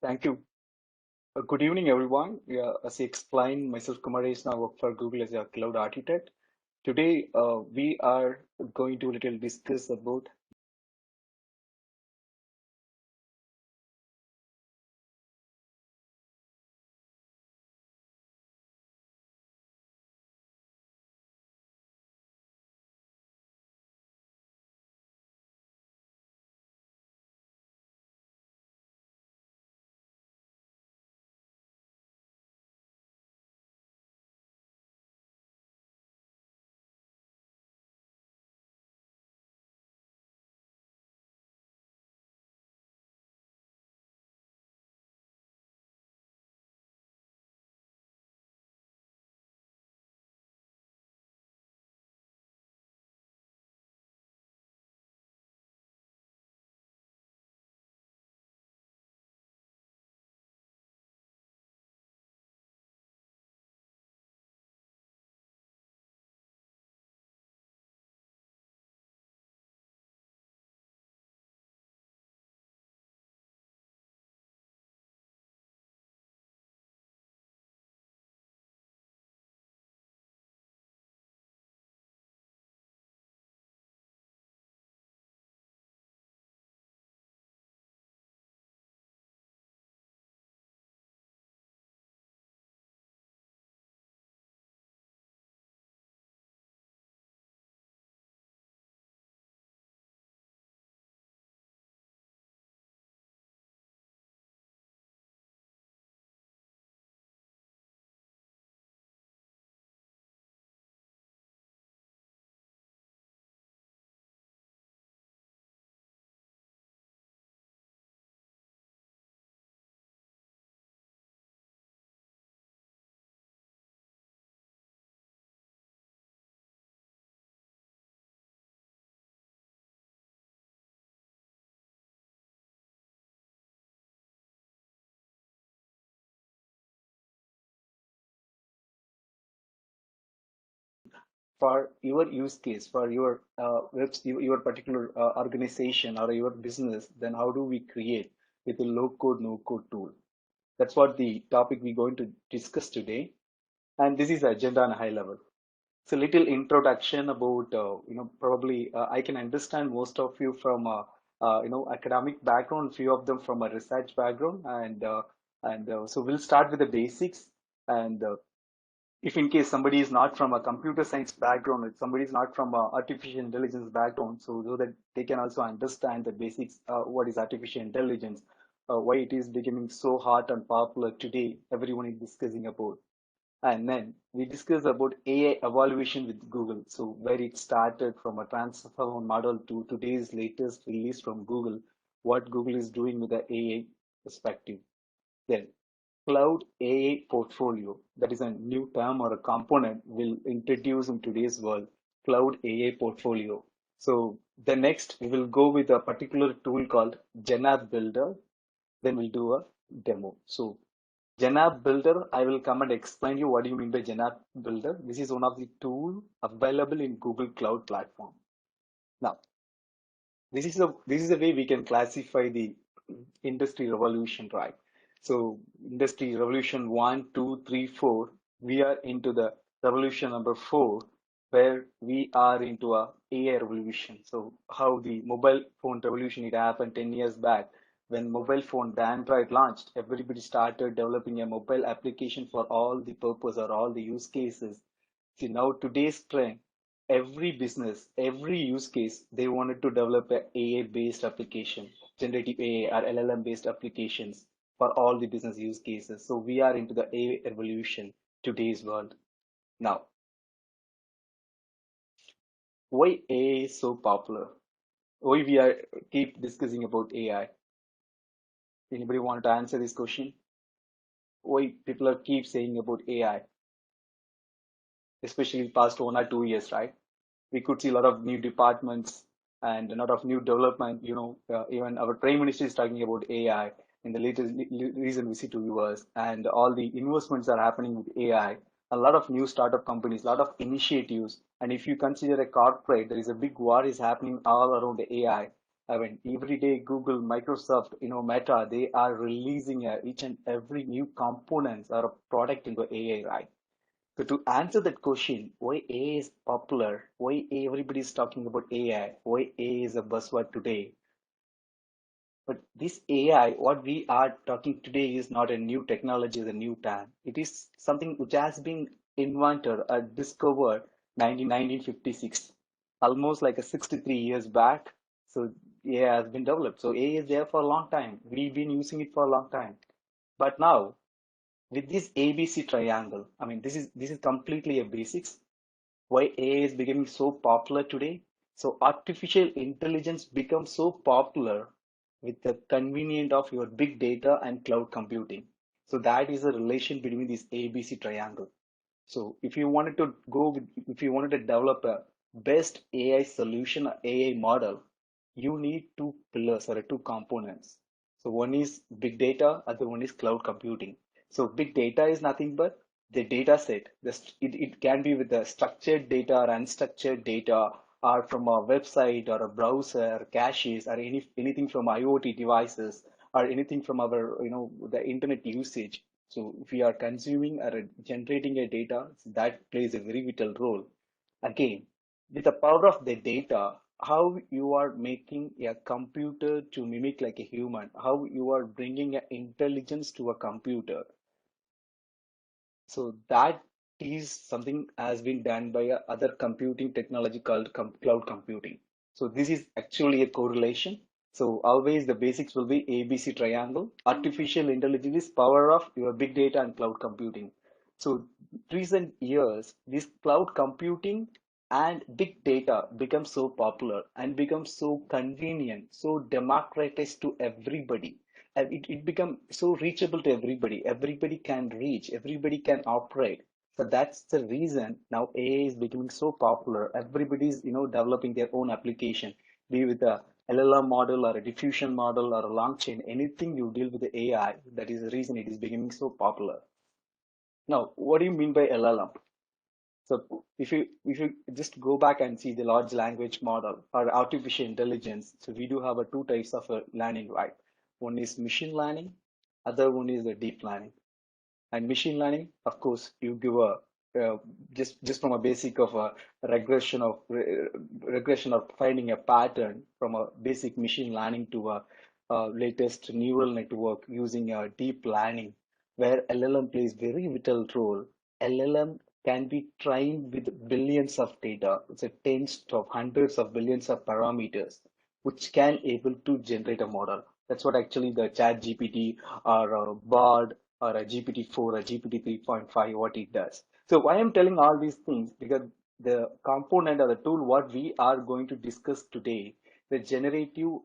Thank you. Good evening, everyone. Yeah, as I explained, myself Kumaresh now work for Google as a cloud architect. Today, we are going to little discuss about for your use case, for your your particular organization or your business. Then how do we create with a low code, no code tool? That's what the topic we're going to discuss today. And this is the agenda on a high level. So little introduction about probably I can understand most of you from academic background, few of them from a research background, and so we'll start with the basics. And if in case somebody is not from a computer science background, if somebody is not from a artificial intelligence background, so that they can also understand the basics, what is artificial intelligence, why it is becoming so hot and popular today, everyone is discussing about. And then we discussed about AI evaluation with Google. So where it started from a transformer model to today's latest release from Google, what Google is doing with the AI perspective. Then cloud AI portfolio, that is a new term or a component we'll introduce in today's world, cloud AI portfolio. So the next we will go with a particular tool called Janab Builder. Then we'll do a demo. So Janab Builder, I will come and explain you what do you mean by Janab Builder. This is one of the tool available in Google Cloud Platform. Now, this is the way we can classify the industry revolution, right? So industry revolution one, two, three, four. We are into the revolution number four, where we are into a AI revolution. So how the mobile phone revolution it happened 10 years back when mobile phone the Android launched, everybody started developing a mobile application for all the purpose or all the use cases. See now today's trend, every business, every use case, they wanted to develop a AI-based application, generative AI or LLM-based applications for all the business use cases. So we are into the AI evolution today's world. Now, why AI is so popular? Why we are keep discussing about AI? Anybody want to answer this question? Why people are keep saying about AI, especially past 1 or 2 years, right? We could see a lot of new departments and a lot of new development. Even our prime minister is talking about AI in the latest recent visit to US, and all the investments are happening with AI. A lot of new startup companies, a lot of initiatives. And if you consider a corporate, there is a big war is happening all around the AI. I mean, every day Google, Microsoft, Meta, they are releasing each and every new components or a product into AI, right? So to answer that question, why AI is popular, why everybody is talking about AI, why AI is a buzzword today, but this AI, what we are talking today is not a new technology, is a new time. It is something which has been invented or discovered 1956, almost like a 63 years back. So AI has been developed. So AI is there for a long time. We've been using it for a long time. But now with this ABC triangle, I mean, this is completely a basics why AI is becoming so popular today. So artificial intelligence becomes so popular with the convenience of your big data and cloud computing. So that is the relation between this ABC triangle. So if you wanted to develop a best AI solution or AI model, you need two pillars or two components. So one is big data, other one is cloud computing. So big data is nothing but the data set. It can be with the structured data or unstructured data or from a website or a browser, caches or anything from IoT devices or anything from our, the internet usage. So if we are consuming or generating a data, that plays a very vital role. Again, with the power of the data, how you are making a computer to mimic like a human, how you are bringing an intelligence to a computer. So that is something has been done by a other computing technology called cloud computing. So this is actually a correlation. So always the basics will be ABC triangle. Artificial intelligence is power of your big data and cloud computing. So recent years, this cloud computing and big data become so popular and become so convenient, so democratized to everybody, and it become so reachable to everybody. Everybody can reach, everybody can operate. So that's the reason now AI is becoming so popular. Everybody's developing their own application, be with a LLM model or a diffusion model or a long chain, anything you deal with the AI. That is the reason it is becoming so popular. Now, what do you mean by LLM? So if you just go back and see the large language model or artificial intelligence, so we do have a two types of learning, right? One is machine learning, other one is the deep learning. And machine learning, of course, you give a just from a basic of a regression of finding a pattern from a basic machine learning to a latest neural network using a deep learning, where LLM plays very vital role. LLM can be trained with billions of data. It's a tens of hundreds of billions of parameters, which can able to generate a model. That's what actually the Chat GPT or Bard or a GPT-4 or GPT 3.5 what it does. So why I'm telling all these things, because the component or the tool what we are going to discuss today, the generative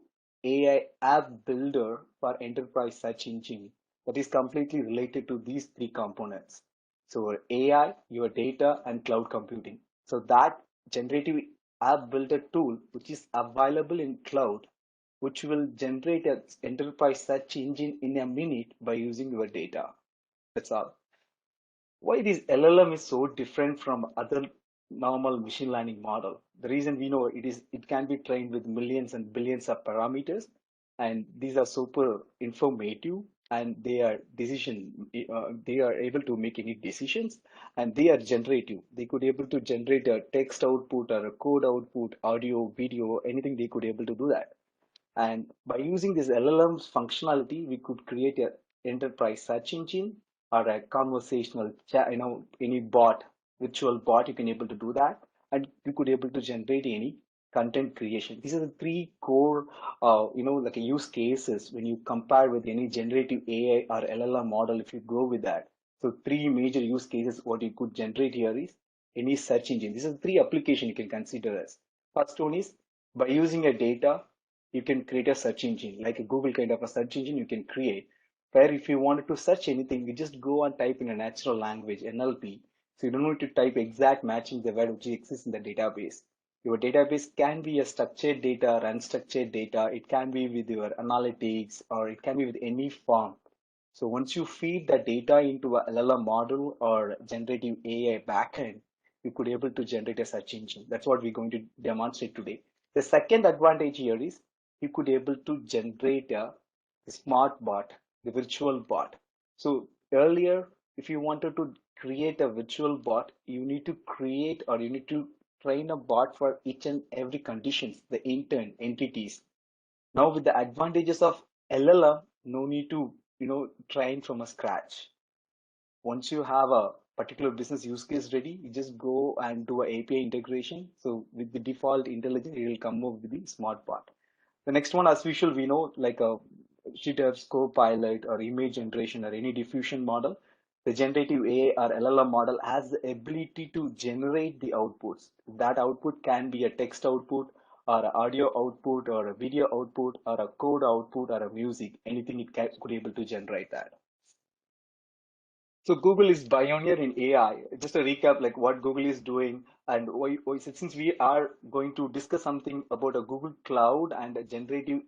AI app builder for enterprise search engine, that is completely related to these three components. So AI, your data, and cloud computing. So that generative app builder tool, which is available in cloud, which will generate an enterprise search engine in a minute by using your data. That's all. Why this LLM is so different from other normal machine learning model? The reason we know it can be trained with millions and billions of parameters, and these are super informative, and they are able to make any decisions, and they are generative. They could able to generate a text output or a code output, audio, video, anything they could able to do that. And by using this LLM's functionality, we could create a enterprise search engine or a conversational chat, any bot, virtual bot, you can able to do that. And you could able to generate any content creation. These are the three core, like a use cases when you compare with any generative AI or LLM model, if you go with that. So three major use cases, what you could generate here is any search engine. These are the three application you can consider as. First one is by using a data, you can create a search engine like a Google kind of a search engine you can create, where if you wanted to search anything, you just go and type in a natural language NLP. So you don't need to type exact matching the word which exists in the database. Your database can be a structured data or unstructured data. It can be with your analytics or it can be with any form. So once you feed the data into a LLM model or generative AI backend, you could able to generate a search engine. That's what we're going to demonstrate today. The second advantage here is you could able to generate a smart bot, the virtual bot. So earlier, if you wanted to create a virtual bot, you need to create or you need to train a bot for each and every conditions, the intern entities. Now with the advantages of LLM, no need to, train from a scratch. Once you have a particular business use case ready, you just go and do a API integration. So with the default intelligence, it will come up with the smart bot. The next one, as usual, we know like a GitHub's Copilot or image generation or any diffusion model. The generative AI or LLM model has the ability to generate the outputs. That output can be a text output or an audio output or a video output or a code output or a music, anything it could able to generate that. So Google is pioneer in AI. Just a recap, like what Google is doing, and since we are going to discuss something about a Google Cloud and a generative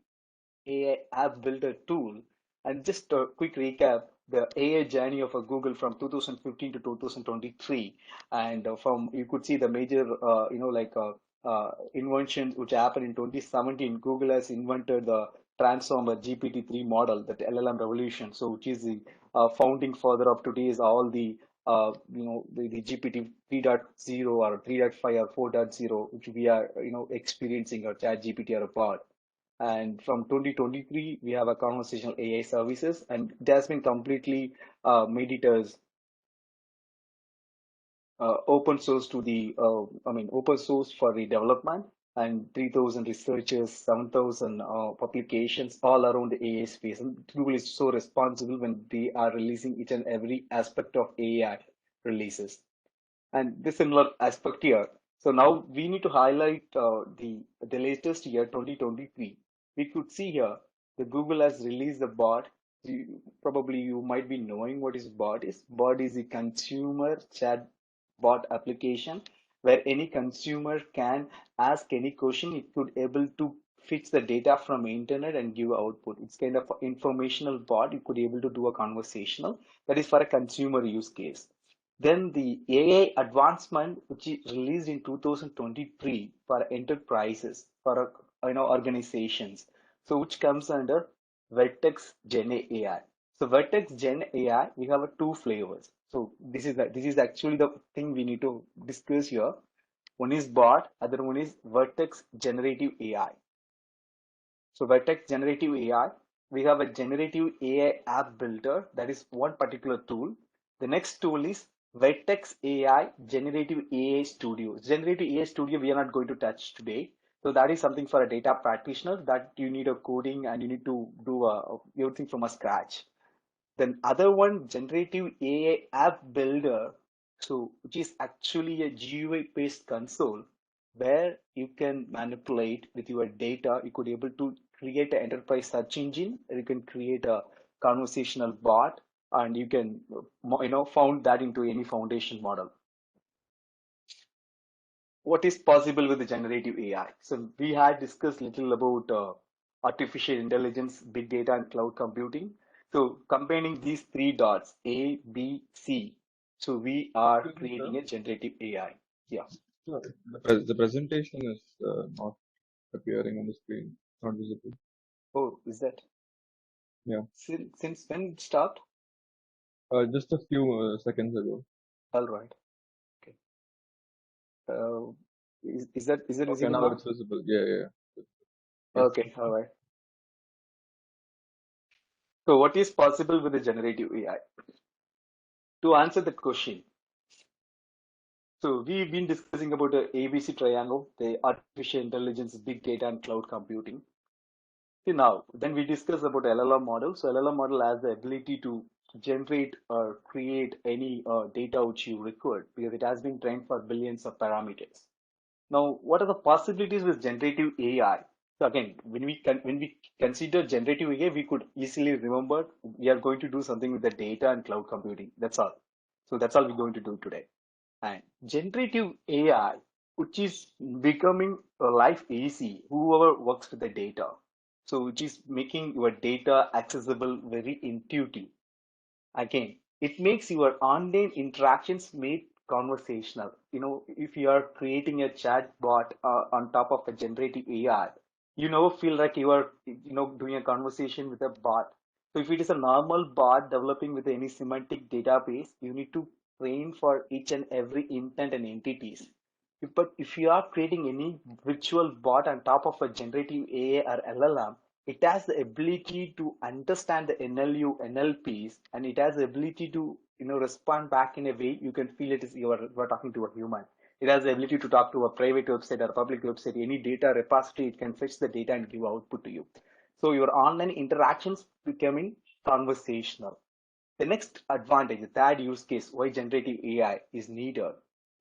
AI app builder tool, and just a quick recap, the AI journey of a Google from 2015 to 2023, and from you could see the major, inventions which happened in 2017. Google has invented the Transformer GPT-3 model, that LLM revolution. So, which is the founding father of today's all the the GPT 3.0 or 3.5 or 4.0, which we are experiencing, or Chat GPT or a pod. And from 2023, we have a conversational AI services, and it has been completely made it as open source to the, open source for the development, and 3,000 researchers, 7,000 publications all around the AI space. And Google is so responsible when they are releasing each and every aspect of AI releases. And the similar aspect here. So now we need to highlight the latest year, 2023. We could see here the Google has released the bot. Probably you might be knowing what is bot is. Bot is a consumer chat bot application where any consumer can ask any question. It could able to fetch the data from internet and give output. It's kind of informational bot. You could able to do a conversational. That is for a consumer use case. Then the AI advancement, which is released in 2023 for enterprises, for organizations, so which comes under Vertex Gen AI. So Vertex Gen AI, we have two flavors. So this is actually the thing we need to discuss here. One is bot, other one is Vertex Generative AI. So Vertex Generative AI, we have a generative AI app builder. That is one particular tool. The next tool is Vertex AI Generative AI Studio. Generative AI Studio we are not going to touch today. So that is something for a data practitioner that you need a coding and you need to do everything from a scratch. Then other one, generative AI app builder, so which is actually a GUI based console where you can manipulate with your data. You could able to create an enterprise search engine. You can create a conversational bot, and you can found that into any foundation model. What is possible with the generative AI? So we had discussed little about artificial intelligence, big data, and cloud computing. So combining these three dots, A, B, C, so we are creating a generative AI. Yeah. The presentation is not appearing on the screen, not visible. Oh, is that? Yeah. Since when it stopped? Just a few seconds ago. All right. Okay. Is that Okay, visible now now? it's visible. Yeah. Okay. All right. So what is possible with the generative AI? To answer that question, so we've been discussing about the ABC triangle, the artificial intelligence, big data, and cloud computing. See now, then we discuss about LLM model. So LLM model has the ability to generate or create any data which you require because it has been trained for billions of parameters. Now, what are the possibilities with generative AI? So again, when we consider generative AI, we could easily remember we are going to do something with the data and cloud computing. That's all. So that's all we're going to do today. And generative AI, which is becoming a life easy, whoever works with the data. So which is making your data accessible, very intuitive. Again, it makes your online interactions made conversational. If you are creating a chat bot on top of a generative AI, you never feel like you are doing a conversation with a bot. So if it is a normal bot developing with any semantic database, you need to train for each and every intent and entities. But if you are creating any virtual bot on top of a generative AI or LLM, it has the ability to understand the NLU, NLPs, and it has the ability to respond back in a way you can feel it is you are talking to a human. It has the ability to talk to a private website or a public website, any data repository, it can fetch the data and give output to you. So your online interactions becoming conversational. The next advantage, the third use case, why generative AI is needed,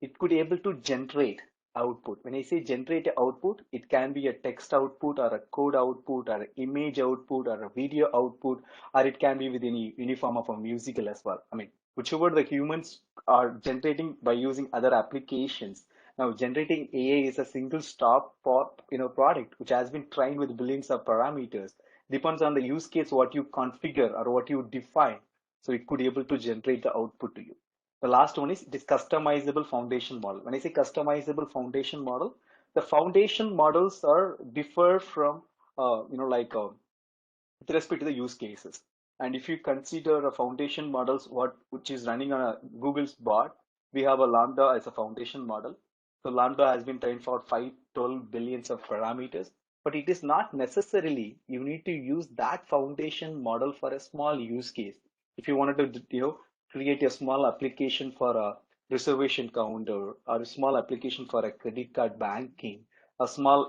it could able to generate output. When I say generate output, it can be a text output or a code output or an image output or a video output, or it can be with any form of a musical as well. I mean, whichever the humans are generating by using other applications. Now, generating AI is a single stop for product which has been trained with billions of parameters. Depends on the use case, what you configure or what you define, so it could able to generate the output to you. The last one is this customizable foundation model. When I say customizable foundation model, the foundation models are differ from with respect to the use cases. And if you consider a foundation models, what which is running on a Google's bot, we have a Lambda as a foundation model. So Lambda has been trained for 512 billions of parameters, but it is not necessarily you need to use that foundation model for a small use case. If you wanted to, create a small application for a reservation counter or a small application for a credit card banking, a small,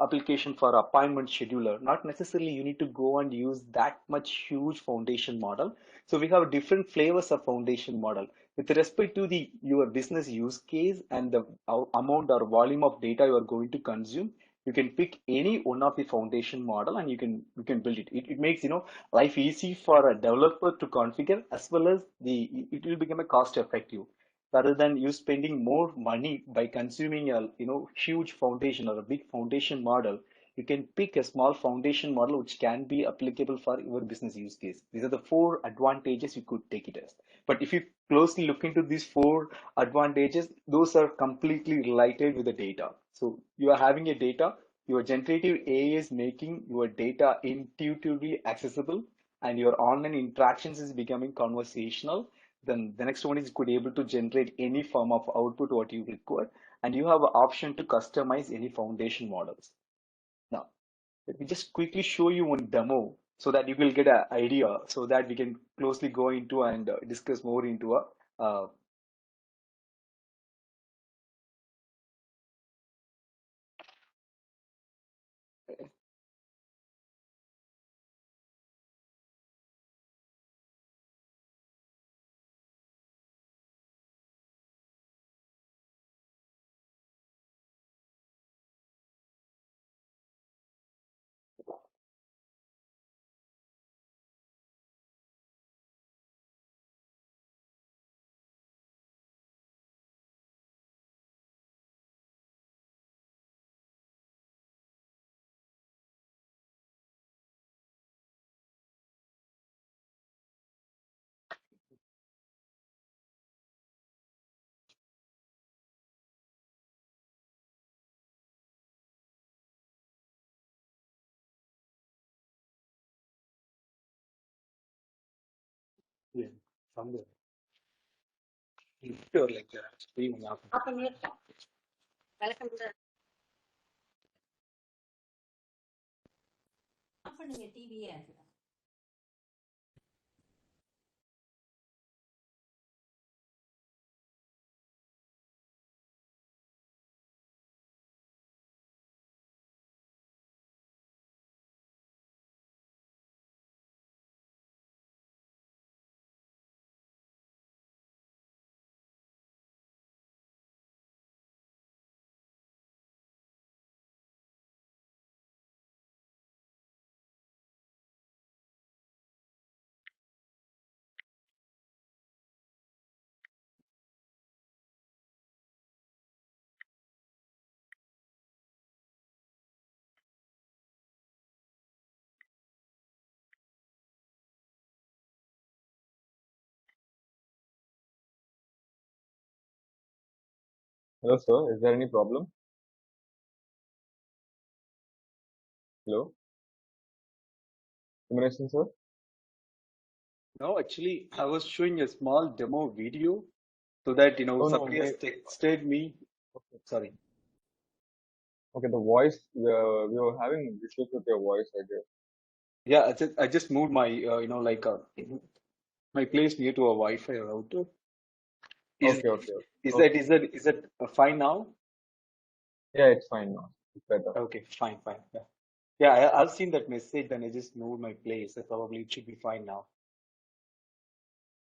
application for appointment scheduler, not necessarily you need to go and use that much huge foundation model. So we have different flavors of foundation model with respect to the your business use case and the amount or volume of data you are going to consume. You can pick any one of the foundation model and you can build it. It makes life easy for a developer to configure, as well as it will become a cost effective rather than you spending more money by consuming a huge foundation or a big foundation model. You can pick a small foundation model which can be applicable for your business use case. These are the four advantages you could take it as. But if you closely look into these four advantages, those are completely related with the data. So you are having a data, your generative AI is making your data intuitively accessible, and your online interactions is becoming conversational. Then the next one is could able to generate any form of output what you require, and you have an option to customize any foundation models. Now, let me just quickly show you one demo so that you will get an idea, so that we can closely go into and discuss more into a yeah, somewhere. Sure, like streaming up. Hello, sir. Is there any problem? Hello, Humanities, sir. No, actually, I was showing a small demo video so that, Oh no, somebody has texted me. okay, Sorry. okay. The voice, we were having issues with your voice, I guess. Yeah, I just moved my, my place near to a Wi-Fi router. Is Okay, okay, is okay. that is that is that fine now? Yeah, it's fine now. It's better. Okay, fine, fine. Yeah, yeah. I've seen that message, then I just moved my place. So probably it should be fine now.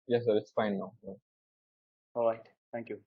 Yes, sir. It's fine now. Yeah. All right. Thank you.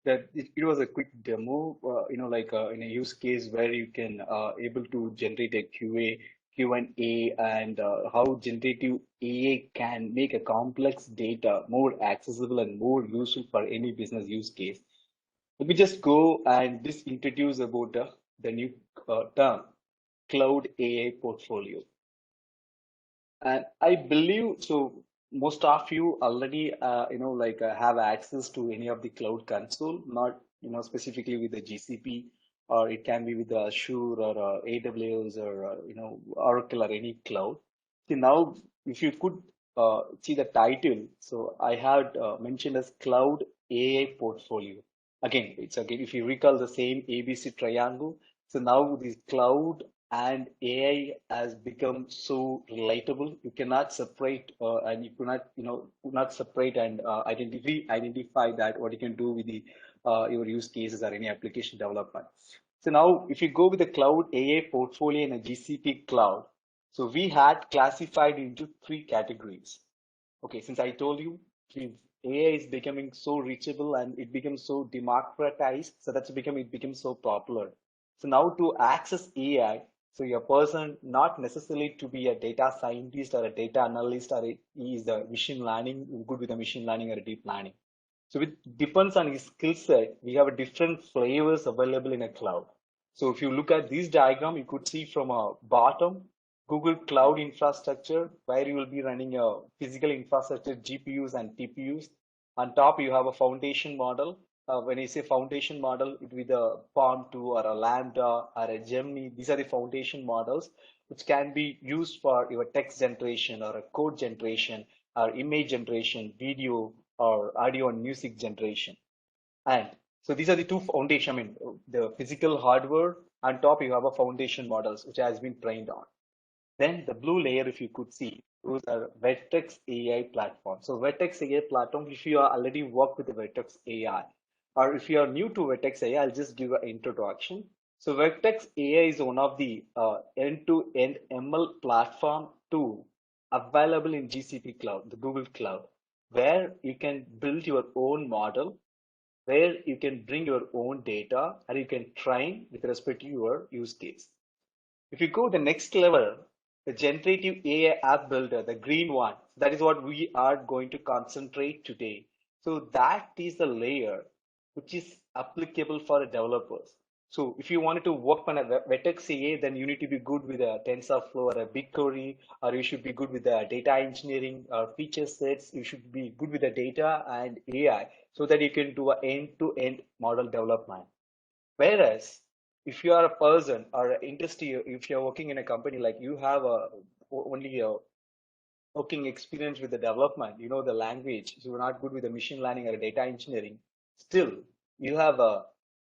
That it was a quick demo, in a use case where you can able to generate a QA, Q&A, and how generative AI can make a complex data more accessible and more useful for any business use case. Let me just go and just introduce about the new term, cloud AI portfolio. And I believe so. Most of you already, have access to any of the cloud console, not specifically with the GCP, or it can be with the Azure or AWS or Oracle or any cloud. See now, if you could see the title, so I had mentioned as Cloud AI Portfolio. Again, if you recall the same ABC triangle. So now this cloud and AI has become so relatable. You cannot separate, and you cannot, not separate and identify that what you can do with the your use cases or any application development. So now, if you go with the cloud AI portfolio in a GCP cloud, so we had classified into three categories. Okay, since I told you, since AI is becoming so reachable and it becomes so democratized, so that's become it becomes so popular. So now to access AI, so your person not necessarily to be a data scientist or a data analyst or he is a machine learning, good with the machine learning or a deep learning. So it depends on his skill set. We have a different flavors available in a cloud. So if you look at this diagram, you could see from a bottom, Google Cloud Infrastructure, where you will be running a physical infrastructure, GPUs and TPUs. On top, you have a foundation model. When I say foundation model, it will be the Palm 2 or a Lambda or a Gemini. These are the foundation models which can be used for your text generation or a code generation or image generation, video or audio and music generation. And so these are the two foundation, I mean, the physical hardware. On top, you have a foundation models which has been trained on. Then the blue layer, if you could see, those are Vertex AI platform. So Vertex AI platform, if you are already worked with the Vertex AI, or if you are new to Vertex AI, I'll just give an introduction. So Vertex AI is one of the end-to-end ML platform tool available in GCP cloud, the Google cloud, where you can build your own model, where you can bring your own data, and you can train with respect to your use case. If you go the next level, the generative AI app builder, the green one, that is what we are going to concentrate today. So that is the layer which is applicable for the developers. So if you wanted to work on a Vertex AI, then you need to be good with a TensorFlow or a BigQuery, or you should be good with the data engineering or feature sets. You should be good with the data and AI so that you can do an end-to-end model development. Whereas if you are a person or an industry, if you're working in a company like you have only a working experience with the development, you know the language, so you're not good with the machine learning or data engineering, still you have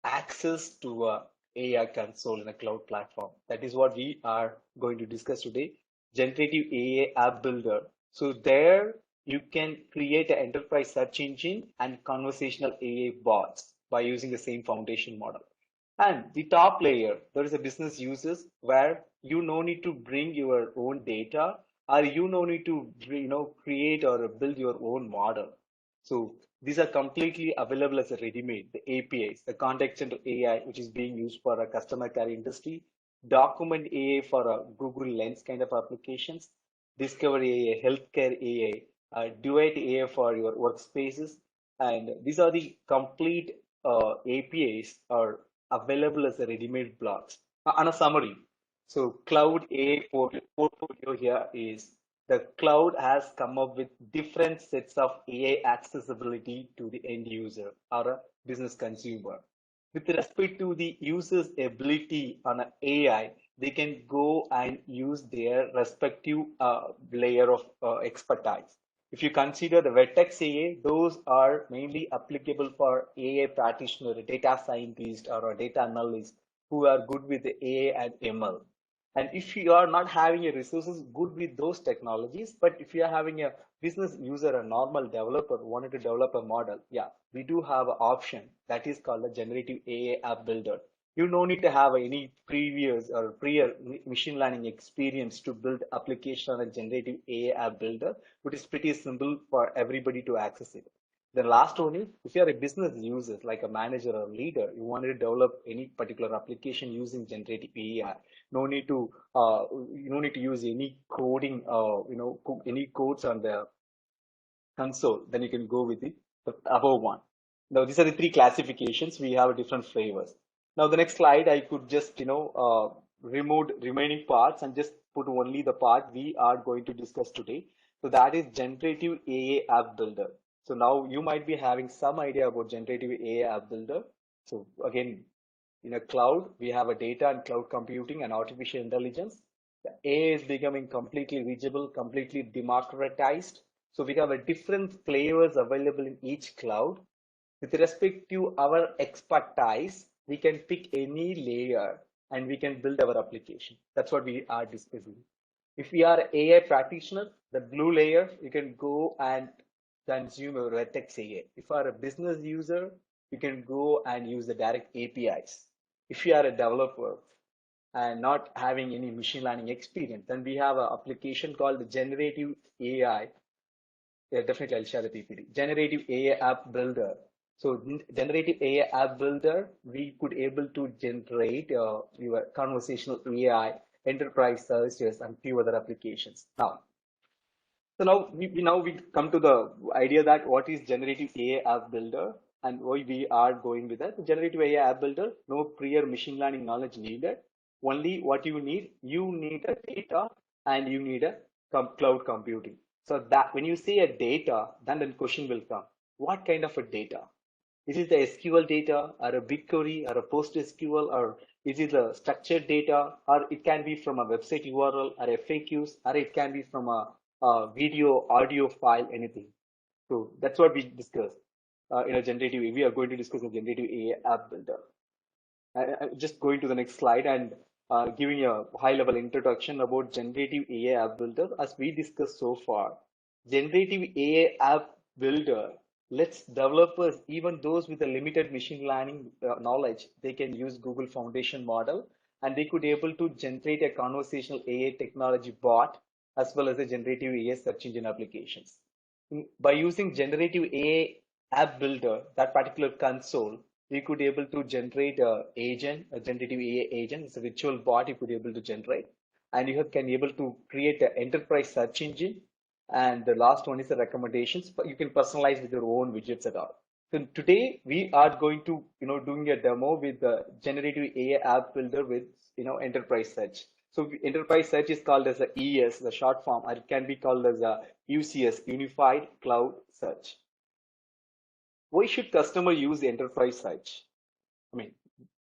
access to a AI console in a cloud platform. That is what we are going to discuss today. generative AI app builder. So there you can create an enterprise search engine and conversational AI bots by using the same foundation model. And the top layer, there is a business users where you no need to bring your own data, or you no need to create or build your own model. So these are completely available as a ready-made, the APIs, the contact center AI, which is being used for a customer care industry, document AI for a Google Lens kind of applications, discovery AI, healthcare AI, Duet AI for your workspaces, and these are the complete APIs are available as a ready-made blocks. On a summary, so cloud AI portfolio here is the cloud has come up with different sets of AI accessibility to the end user or a business consumer. With respect to the user's ability on an AI, they can go and use their respective layer of expertise. If you consider the Vertex AA, those are mainly applicable for AA practitioner, a data scientist, or a data analyst who are good with the AA and ML. And if you are not having a resources good with those technologies, but if you are having a business user, a normal developer wanted to develop a model, yeah, we do have an option that is called a generative AI app builder. You no need to have any previous or prior machine learning experience to build application on a generative AI app builder, which is pretty simple for everybody to access it. The last one is if you are a business user, like a manager or leader, you want to develop any particular application using generative AI. No need to you no need to use any coding, any codes on the console. Then you can go with the above one. Now these are the three classifications. We have different flavors. Now the next slide, I could just remove remaining parts and just put only the part we are going to discuss today. So that is generative AI app builder. So now you might be having some idea about generative AI app builder. So again, in a cloud, we have a data and cloud computing and artificial intelligence. The AI is becoming completely reachable, completely democratized. So we have a different flavors available in each cloud. With respect to our expertise, we can pick any layer and we can build our application. That's what we are discussing. If we are AI practitioner, the blue layer, you can go and consume a Vertex AI. If you are a business user, you can go and use the direct APIs. If you are a developer and not having any machine learning experience, then we have an application called the generative AI. Yeah, definitely, I'll share the PPT. Generative AI app builder. So generative AI app builder, we could able to generate your conversational AI, enterprise services, and few other applications. So now we come to the idea that what is generative AI app builder and why we are going with that. Generative AI app builder, no prior machine learning knowledge needed. Only what you need a data and you need a cloud computing. So that when you say a data, then the question will come. What kind of a data? Is it the SQL data or a BigQuery or a PostgreSQL, or is it a structured data, or it can be from a website URL or FAQs, or it can be from a video, audio file, anything. So that's what we discuss in a generative. We are going to discuss a generative AI app builder. I'm just going to the next slide and giving a high-level introduction about generative AI app builder. As we discussed so far, generative AI app builder lets developers, even those with a limited machine learning knowledge, they can use Google Foundation model and they could able to generate a conversational AI technology bot as well as a generative AI search engine applications. By using generative AI app builder, that particular console, we could able to generate a agent, a generative AI agent. It's a virtual bot you could able to generate, and you can able to create an enterprise search engine. And the last one is the recommendations, but you can personalize with your own widgets at all. So today we are going to doing a demo with the generative AI app builder with enterprise search. So enterprise search is called as a ES, the short form, or it can be called as a UCS, Unified Cloud Search. Why should customer use enterprise search? I mean,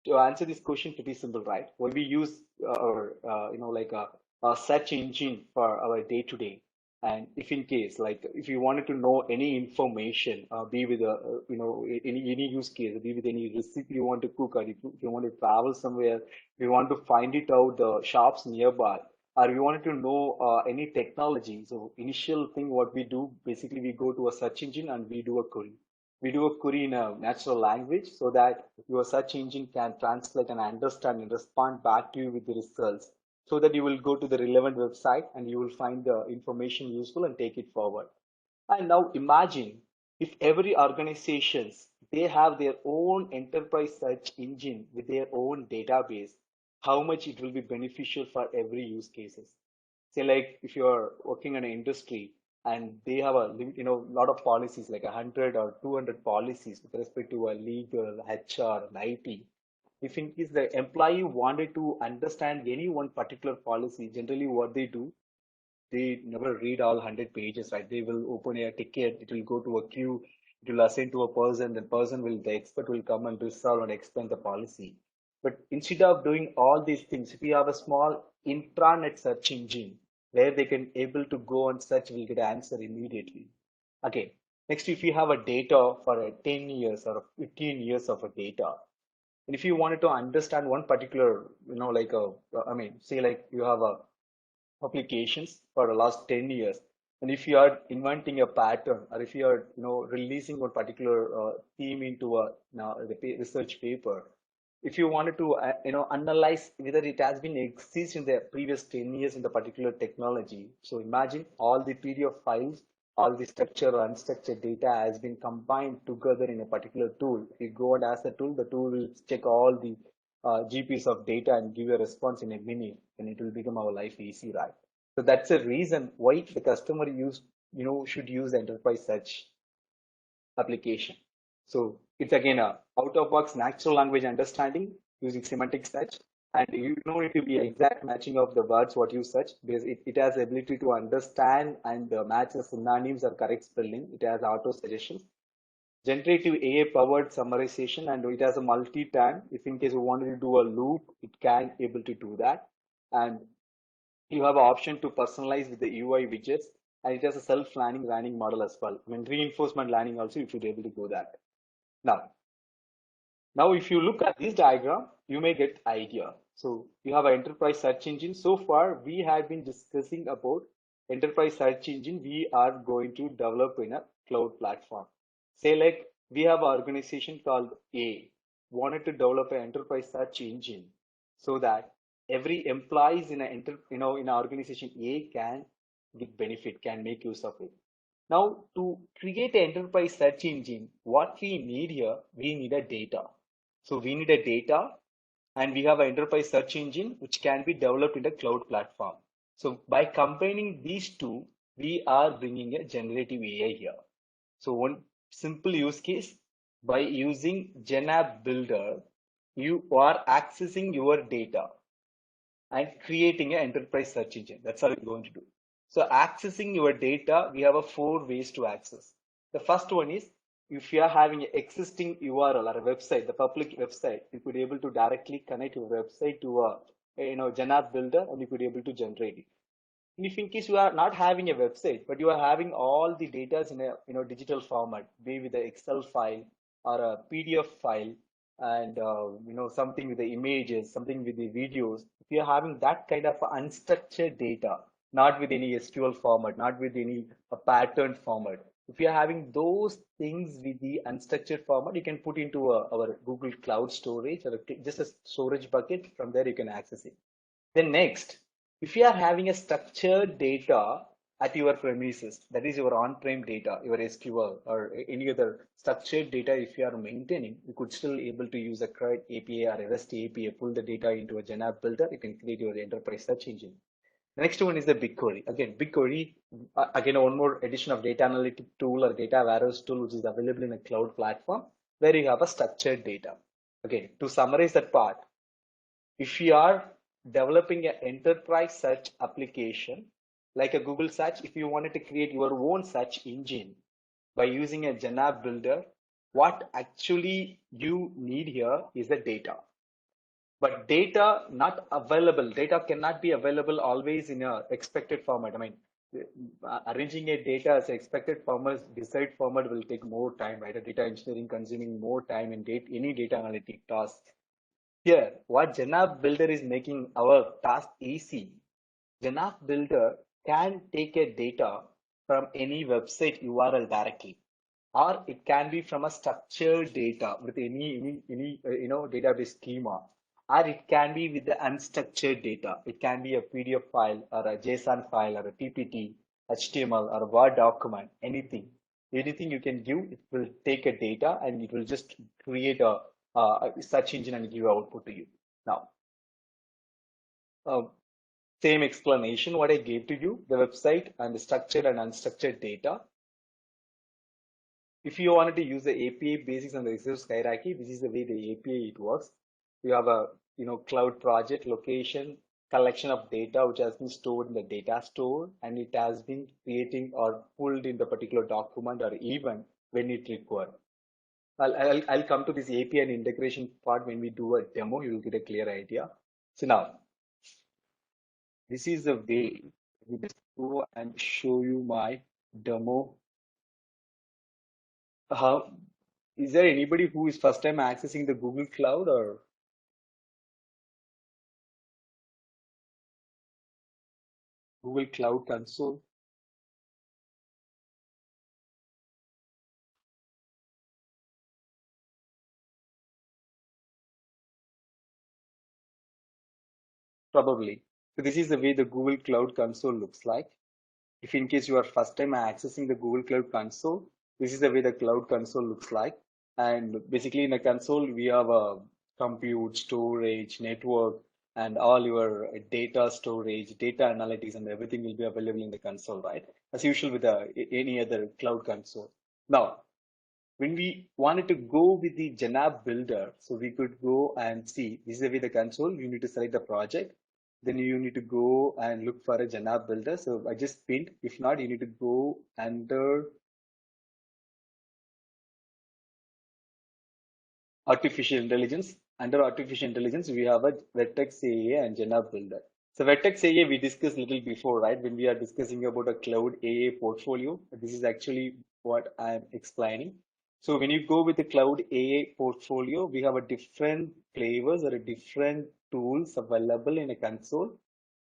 to answer this question, pretty simple, right? When we use our, like a search engine for our day to day, and if in case, like, if you wanted to know any information, be with a, any use case, be with any recipe you want to cook, or if you want to travel somewhere, you want to find it out, the shops nearby, or we wanted to know any technology. So initial thing what we do, basically we go to a search engine and we do a query. We do a query in a natural language so that your search engine can translate and understand and respond back to you with the results, so that you will go to the relevant website and you will find the information useful and take it forward. And now imagine if every organizations they have their own enterprise search engine with their own database, how much it will be beneficial for every use cases. Say like if you're working in an industry and they have a lot of policies like 100 or 200 policies with respect to a legal, HR, and IT. If in case the employee wanted to understand any one particular policy, generally what they do, they never read all 100 pages, right? They will open a ticket, it will go to a queue, it will assign to a person, the expert will come and resolve and explain the policy. But instead of doing all these things, if you have a small intranet search engine where they can able to go and search, will get an answer immediately. Okay. Next, if you have a data for a 10 years or 15 years of a data, and if you wanted to understand one particular, say like you have a applications for the last 10 years, and if you are inventing a pattern, or if you are releasing one particular theme into a research paper, if you wanted to analyze whether it has been exist in the previous 10 years in the particular technology, so imagine all the PDF files, all the structured or unstructured data has been combined together in a particular tool. If you go and ask the tool will check all the GPs of data and give you a response in a minute, and it will become our life easy, right? So that's the reason why the customer should use enterprise search application. So it's again a out-of-box natural language understanding using semantic search, and you don't need to be exact matching of the words what you search, because it has the ability to understand and match the synonyms or correct spelling. It has auto suggestions, generative AI powered summarization, and it has a multi-time. If in case you wanted to do a loop, it can able to do that. And you have an option to personalize with the UI widgets, and it has a self-learning model as well. I mean, reinforcement learning also, you should be able to do that. Now, if you look at this diagram, you may get idea. So you have an enterprise search engine. So far, we have been discussing about enterprise search engine we are going to develop in a cloud platform. Say like we have an organization called A wanted to develop an enterprise search engine so that every employees in in an organization A can get benefit, can make use of it. Now, to create an enterprise search engine, what we need here, we need a data. So we need a data, and we have an enterprise search engine which can be developed in a cloud platform. So by combining these two, we are bringing a generative AI here. So one simple use case, by using GenApp Builder, you are accessing your data and creating an enterprise search engine. That's how we're going to do. So accessing your data, we have a 4 ways to access. The first one is if you are having an existing URL or a website, the public website, you could be able to directly connect your website to a GenApp Builder, and you could be able to generate it. And if in case you are not having a website, but you are having all the data in a digital format, be with the Excel file or a PDF file, and something with the images, something with the videos. If you are having that kind of unstructured data, not with any SQL format, not with any pattern format. If you are having those things with the unstructured format, you can put into our Google Cloud storage, or just a storage bucket. From there, you can access it. Then next, if you are having a structured data at your premises, that is your on-prem data, your SQL or any other structured data, if you are maintaining, you could still able to use a CRUD API or a REST API, pull the data into a GenApp Builder, you can create your enterprise search engine. The next one is the BigQuery. Again, BigQuery, again, one more addition of data analytic tool or data warehouse tool, which is available in a cloud platform where you have a structured data. Okay, to summarize that part, if you are developing an enterprise search application like a Google search, if you wanted to create your own search engine by using a GenApp Builder, what actually you need here is the data. But data not available, data cannot be available always in a expected format. I mean, arranging a data as expected format, desired format will take more time, right? A data engineering consuming more time in any data analytic task. Here, what GenApp Builder is making our task easy. Janap Builder can take a data from any website URL directly, or it can be from a structured data with any database schema, or it can be with the unstructured data. It can be a PDF file or a JSON file or a PPT, HTML or a Word document, anything. Anything you can give, it will take a data and it will just create a search engine and give output to you. Now, uh, same explanation what I gave to you, the website and the structured and unstructured data. If you wanted to use the API basics and the resource hierarchy, this is the way the API it works. You have a cloud project location collection of data which has been stored in the data store and it has been creating or pulled in the particular document or event when it required. I'll come to this API and integration part when we do a demo. You will get a clear idea. So now this is the way we just go and show you my demo. How is there anybody who is first time accessing the Google Cloud or Google Cloud Console? Probably. So this is the way the Google Cloud Console looks like. If in case you are first time accessing the Google Cloud Console, this is the way the Cloud Console looks like. And basically in the console, we have a compute, storage, network, and all your data storage, data analytics, and everything will be available in the console, right? As usual with any other cloud console. Now, when we wanted to go with the Janab builder, so we could go and see this is the way the console, you need to select the project. Then you need to go and look for a Janab builder. So I just pinned. If not, you need to go under artificial intelligence. Under artificial intelligence, we have a Vertex AA and Janab builder. So Vertex AA we discussed a little before, right? When we are discussing about a cloud AA portfolio, this is actually what I'm explaining. So when you go with the cloud AA portfolio, we have a different flavors or a different tools available in a console.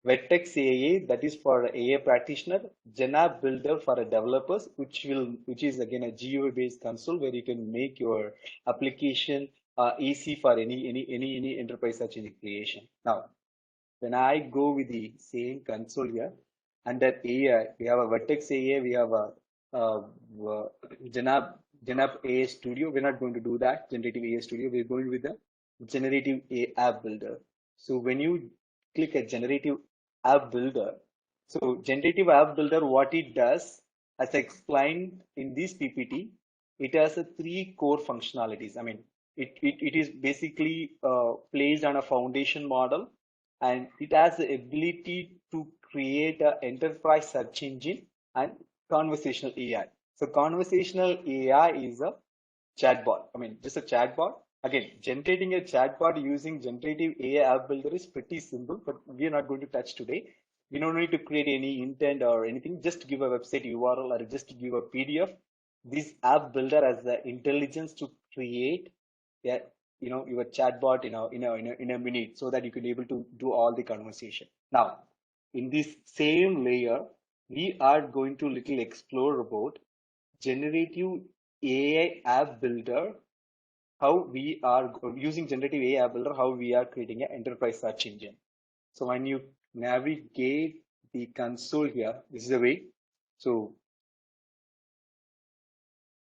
Vertex AA, that is for AA practitioner, Janab Builder for a developers, which is again a GUI based console where you can make your application easy for any enterprise search engine creation. Now, when I go with the same console here, under AI, we have a Vertex AI, we have a uh, uh, Janab AI Studio. We're not going to do that, generative AI Studio. We're going with the generative AI app builder. So when you click a generative app builder, so generative app builder, what it does, as I explained in this PPT, it has a three core functionalities. I mean, it is basically placed on a foundation model and it has the ability to create an enterprise search engine and conversational AI. So conversational AI is a chatbot. I mean, just a chatbot. Again, generating a chatbot using generative AI app builder is pretty simple, but we are not going to touch today. We don't need to create any intent or anything. Just give a website URL or just give a PDF. This app builder has the intelligence to create a, your chatbot in a minute so that you can be able to do all the conversation. Now, in this same layer, we are going to little explore about generative AI app builder, how we are using generative AI app builder, how we are creating an enterprise search engine. So when you navigate the console here, this is the way. So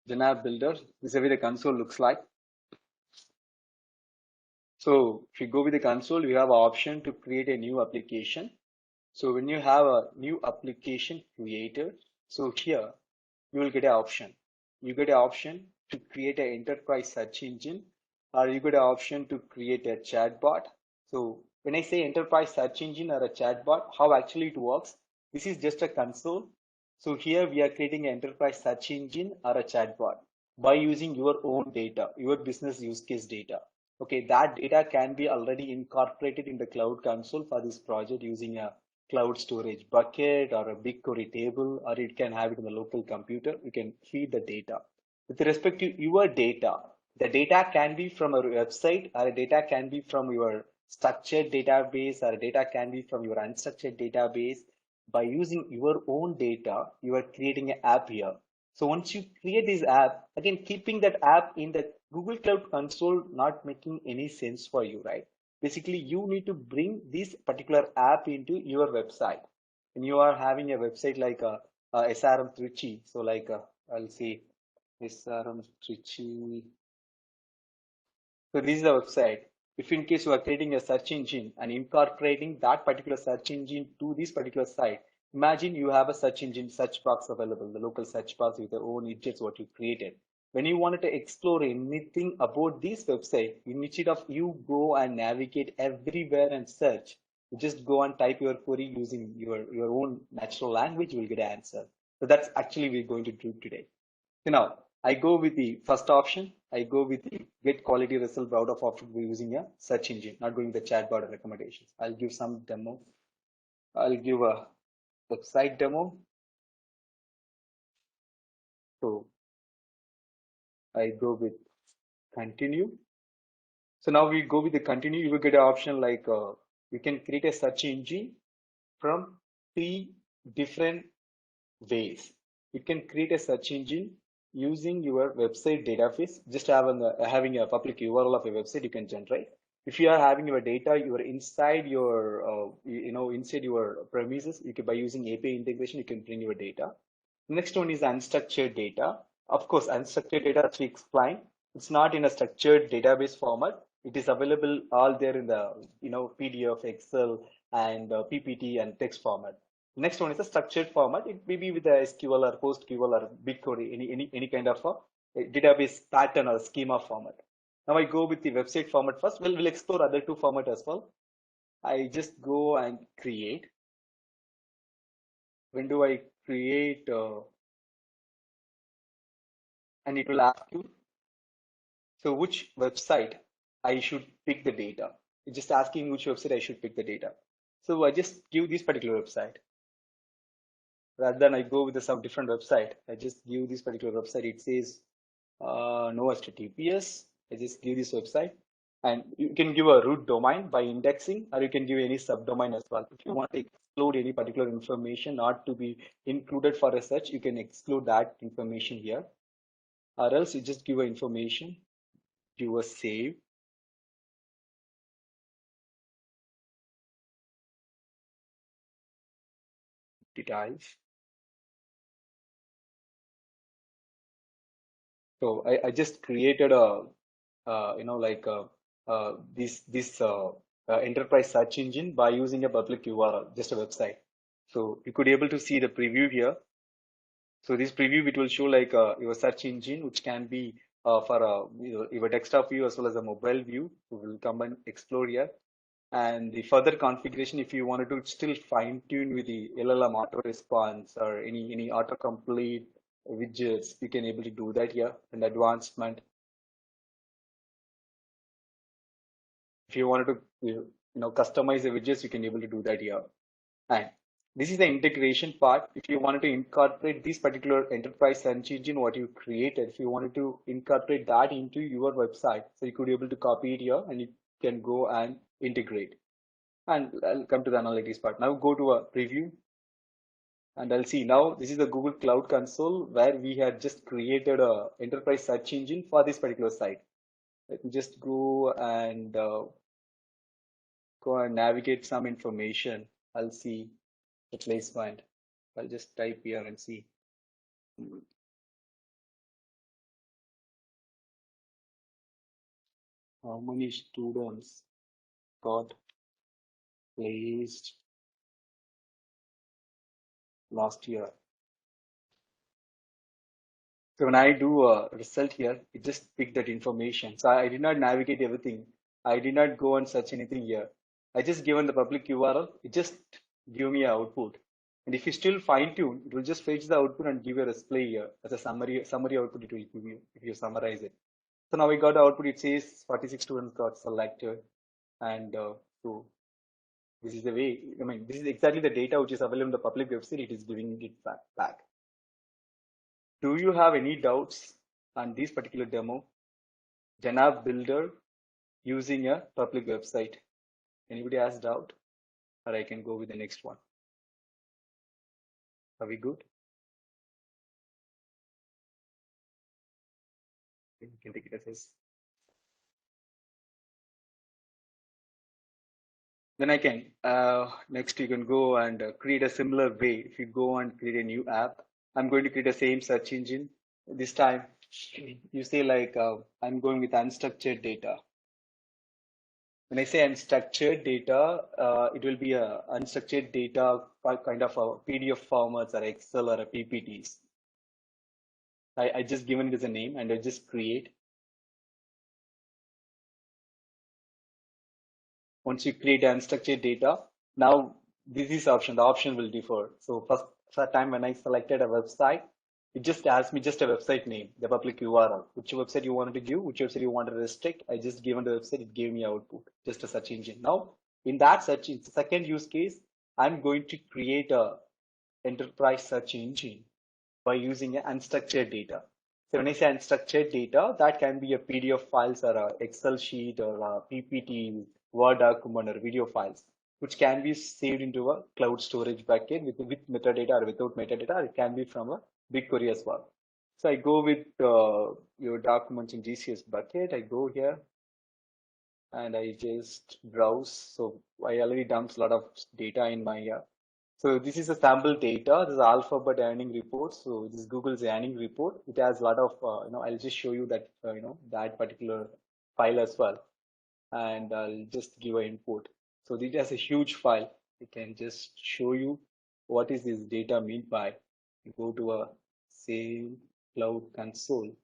the app builder, this is the way the console looks like. So if you go with the console, you have an option to create a new application. So when you have a new application created, so here you will get an option. You get an option to create an enterprise search engine, or you get an option to create a chatbot. So when I say enterprise search engine or a chatbot, how actually it works, this is just a console. So here we are creating an enterprise search engine or a chatbot by using your own data, your business use case data. Okay, that data can be already incorporated in the cloud console for this project using a cloud storage bucket or a BigQuery table, or it can have it in the local computer. You can feed the data. With respect to your data, the data can be from a website or a data can be from your structured database or data can be from your unstructured database. By using your own data, you are creating an app here. So once you create this app, again, keeping that app in the Google Cloud Console, not making any sense for you, right? Basically, you need to bring this particular app into your website. And you are having a website like a SRM Trichy. So like, I'll say SRM Trichy. So this is the website. If in case you are creating a search engine and incorporating that particular search engine to this particular site, imagine you have a search engine search box available, the local search box with your own widgets what you created. When you wanted to explore anything about this website, instead of you go and navigate everywhere and search, you just go and type your query using your own natural language, you will get an answer. So that's actually we're going to do today. So now I go with the first option. I go with the get quality result out of after using a search engine, not going with the chatbot or recommendations. I'll give some demo. I'll give a website demo. So I go with continue. So now we go with the continue. You will get an option like you can create a search engine from 3 different ways. You can create a search engine using your website database. Just having a public URL of a website you can generate. If you are having your data, you are inside your inside your premises. You can by using API integration, you can bring your data. Next one is unstructured data. Of course, unstructured data, as we explained, it's not in a structured database format. It is available all there in the PDF, Excel, and PPT and text format. Next one is a structured format. It may be with a SQL or PostgreSQL or BigQuery, any kind of a database pattern or schema format. Now I go with the website format first. Well, we'll explore other two format as well. I just go and create. When do I create? And it will ask you, so which website I should pick the data. It's just asking which website I should pick the data. So I just give this particular website. Rather than I go with some different website, I just give this particular website. It says no HTTPS. I just give this website. And you can give a root domain by indexing, or you can give any subdomain as well. If you want to exclude any particular information not to be included for a search, you can exclude that information here. Or else you just give a information, give a save. Details. So I just created a this enterprise search engine by using a public URL, just a website. So you could able to see the preview here. So this preview, it will show like your search engine, which can be for your desktop view as well as a mobile view. We will come and explore here. And the further configuration, if you wanted to still fine tune with the LLM auto response or any autocomplete widgets, you can able to do that here. And advancement, if you wanted to customize the widgets, you can able to do that here. And this is the integration part. If you wanted to incorporate this particular enterprise search engine what you created, if you wanted to incorporate that into your website, so you could be able to copy it here and you can go and integrate. And I'll come to the analytics part. Now go to a preview. And I'll see now this is the Google Cloud Console where we had just created a enterprise search engine for this particular site. Let me just go and navigate some information. I'll see the placement. I'll just type here and see. How many students got placed last year? So when I do a result here, it just pick that information. So I did not navigate everything. I did not go and search anything here. I just given the public URL. It just give me an output. And if you still fine tune, it will just fetch the output and give you a display here as a summary output. It will give you if you summarize it. So now we got the output. It says 46 students got selected, and so this is the way. I mean, this is exactly the data which is available in the public website. It is giving it back. Do you have any doubts on this particular demo? Janab Builder using a public website. Anybody has doubt? Or I can go with the next one. Are we good? You can take it as is. Then I can. Next, you can go and create a similar way. If you go and create a new app, I'm going to create the same search engine. This time, you say like, I'm going with unstructured data. When I say unstructured data, it will be a unstructured data kind of a PDF formats or Excel or a PPTs. I just given it as a name and I just create. Once you create unstructured data, now this is option. The option will differ. So first time when I selected a website, it just asked me just a website name, the public URL, which website you wanted to give, which website you wanted to restrict. I just given the website, it gave me output, just a search engine. Now in that search, second use case, I'm going to create a enterprise search engine by using unstructured data. So when I say unstructured data, that can be a PDF files or a Excel sheet or a PPT, Word document or video files, which can be saved into a cloud storage bucket with metadata or without metadata. It can be from a BigQuery as well. So I go with your documents in GCS bucket. I go here and I just browse. So I already dumped a lot of data in my so this is a sample data. This is Alphabet earning report. So this is Google's earning report. It has a lot of, I'll just show you that, that particular file as well. And I'll just give an input. So this has a huge file. It can just show you what is this data mean by. You go to a same cloud console.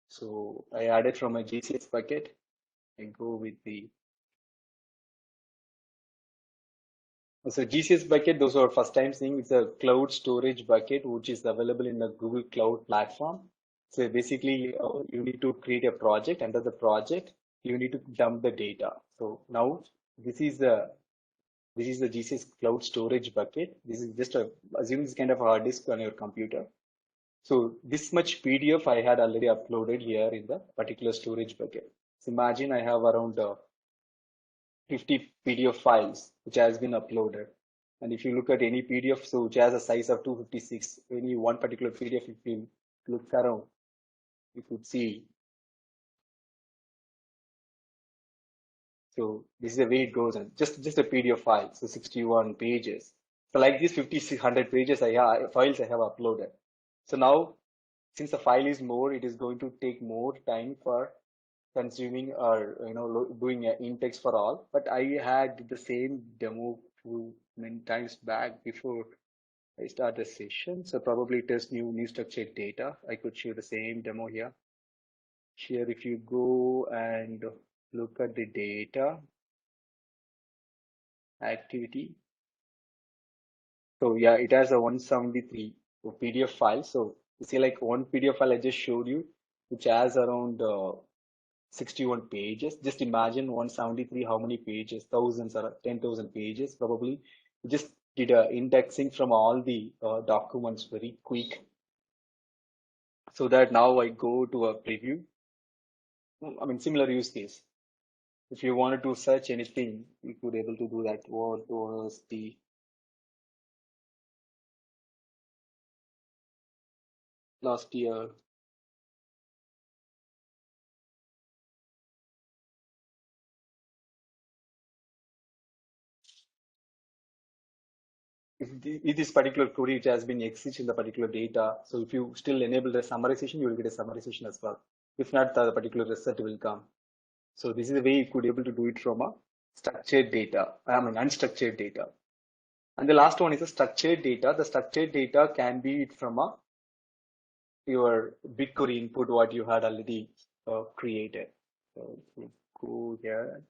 So I added from a GCS bucket. I go with the So GCS bucket, those are first time seeing it's a cloud storage bucket which is available in the Google Cloud platform. So basically, you need to create a project. Under the project, you need to dump the data. So now this is the GCS cloud storage bucket. This is just a assume it's kind of a hard disk on your computer. So this much PDF I had already uploaded here in the particular storage bucket. So imagine I have around 50 PDF files which has been uploaded. And if you look at any PDF, so which has a size of 256, any one particular PDF, if you look around, you could see. So this is the way it goes, and just a PDF file, so 61 pages. So like these 5,600 pages files I have uploaded. So now, since the file is more, it is going to take more time for consuming or doing an in-text for all. But I had the same demo few many times back before I start the session. So probably it is new structured data. I could show the same demo here. Here, if you go and look at the data activity. So yeah, it has a 173 PDF file. So you see like one PDF file I just showed you, which has around 61 pages. Just imagine 173, how many pages? Thousands or 10,000 pages probably. We just did a indexing from all the documents very quick, so that now I go to a preview. I mean, similar use case. If you wanted to search anything, you could able to do that. What was the last year? If this particular query which has been exists in the particular data, so if you still enable the summarization, you will get a summarization as well. If not, the particular result will come. So this is the way you could able to do it from a structured data, I mean unstructured data. And the last one is a structured data. The structured data can be from a your BigQuery input what you had already created. So if you go here,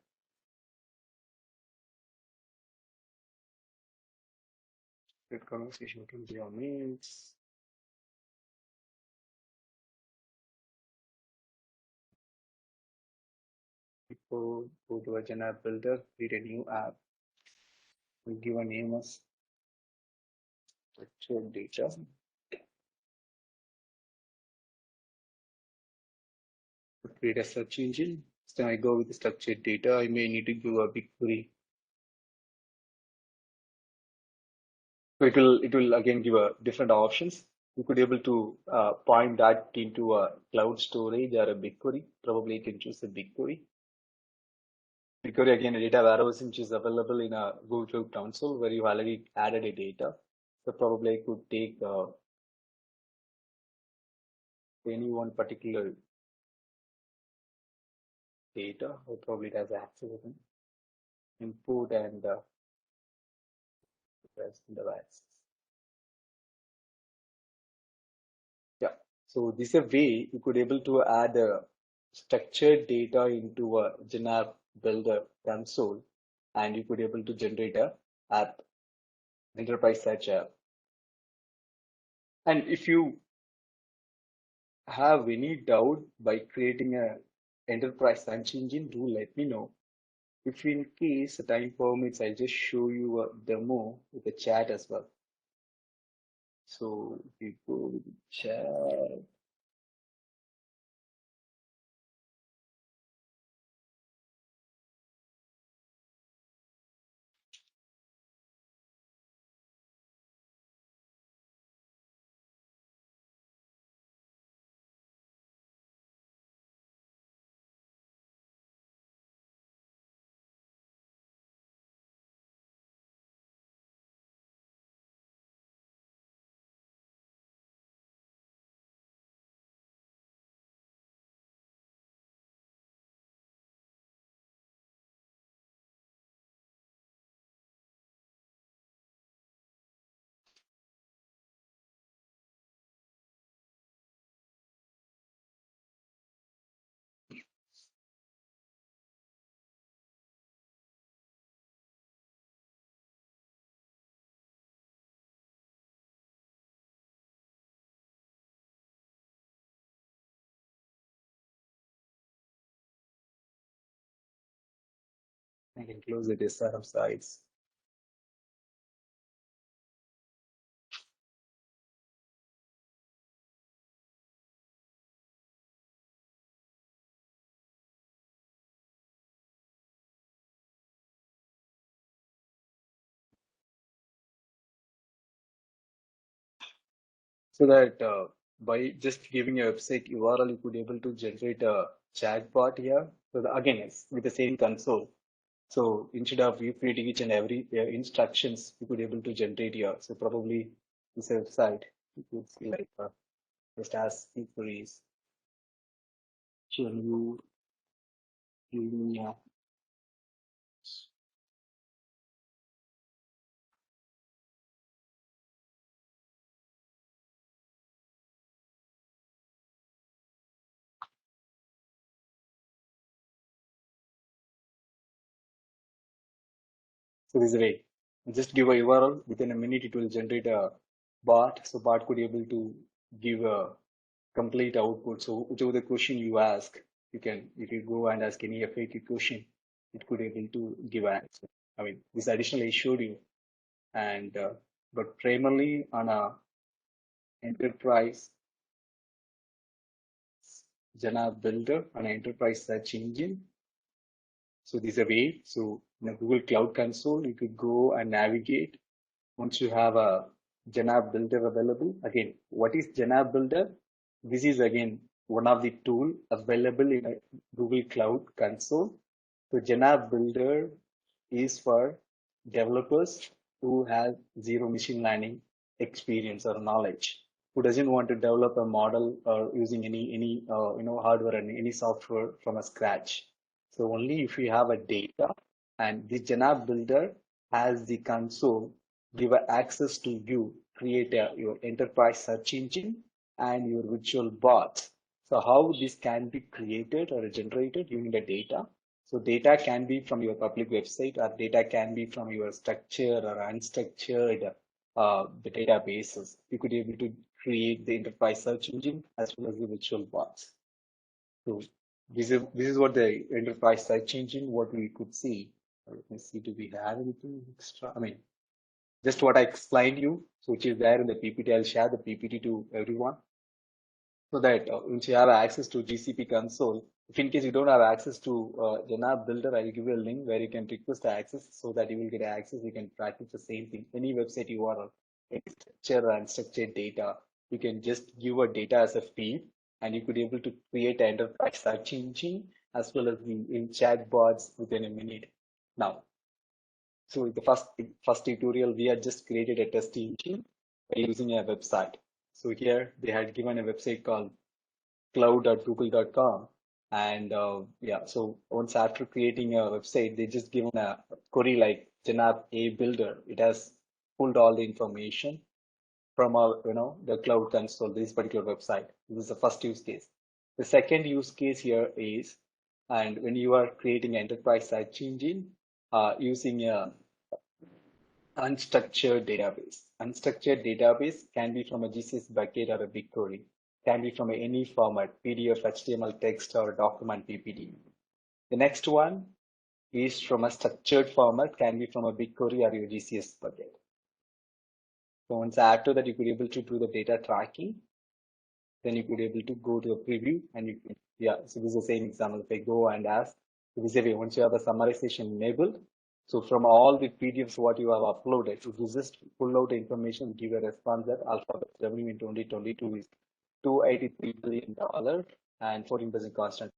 the conversation can be on means. People go to a Gen app builder, create a new app, we give a name as structured data. Create a search engine. So I go with the structured data. I may need to give a BigQuery. So it will again give a different options. You could able to point that into a cloud storage or a BigQuery. Probably you can choose a BigQuery. BigQuery again a data warehouse which is available in a Google Cloud Console where you already added a data. So probably I could take any one particular data or probably it has access to input and rest in the access. Yeah. So this is a way you could able to add structured data into a Janab Builder console, and you could able to generate a app, enterprise search app. And if you have any doubt by creating a enterprise search engine, do let me know. If in case the time permits, I'll just show you a demo with the chat as well. So if you go with the chat, I can close it SRM sites. So that by just giving a website URL, you could able to generate a chatbot here. So again, it's with the same console. So instead of you creating each and every instructions, you could able to generate here. So probably this website, you could see like just ask queries. Can you give me a so this is a way. Just give a URL within a minute, it will generate a bot. So bot could able to give a complete output. So whichever the question you ask, you can go and ask any FAQ question, it could able to give answer. I mean, this additionally showed you, and but primarily on a enterprise Jana builder, an enterprise search engine. So this is a way. So in a Google Cloud Console, you could go and navigate. Once you have a Janab Builder available, again, what is Janab Builder? This is again one of the tool available in a Google Cloud Console. So Janab Builder is for developers who have zero machine learning experience or knowledge, who doesn't want to develop a model or using any hardware and any software from a scratch. So only if you have a data, and the Janab Builder has the console give access to you create your enterprise search engine and your virtual bots. So how this can be created or generated using the data. So data can be from your public website or data can be from your structured or unstructured the databases. You could be able to create the enterprise search engine as well as the virtual bots. So this is what the enterprise search engine what we could see. Let me see, do we have anything extra? I mean, just what I explained you, so which is there in the PPT. I'll share the PPT to everyone. so that once you have access to GCP console, if in case you don't have access to Janab Builder, I will give you a link where you can request access so that you will get access. You can practice the same thing. Any website you are on, any structure and structured data, you can just give a data as a feed, and you could be able to create an enterprise search engine as well as in chat bots within a minute. Now, so in the first tutorial, we had just created a test engine by using a website. So here they had given a website called cloud.google.com. And yeah, so once after creating a website, they just given a query like Janab A Builder. It has pulled all the information from our, the cloud console, this particular website. This is the first use case. The second use case here is, and when you are creating enterprise search engine using a unstructured database. Unstructured database can be from a GCS bucket or a BigQuery. Can be from any format, PDF, HTML, text, or document PPT. The next one is from a structured format, can be from a BigQuery or your GCS bucket. So once after that, you could be able to do the data tracking. Then you could be able to go to a preview and you can, yeah, so this is the same example. If I go and ask, this is once you have the summarization enabled, so from all the PDFs what you have uploaded, if you just pull out the information, give a response that Alphabet revenue in 2022 is $283 billion and 14% constant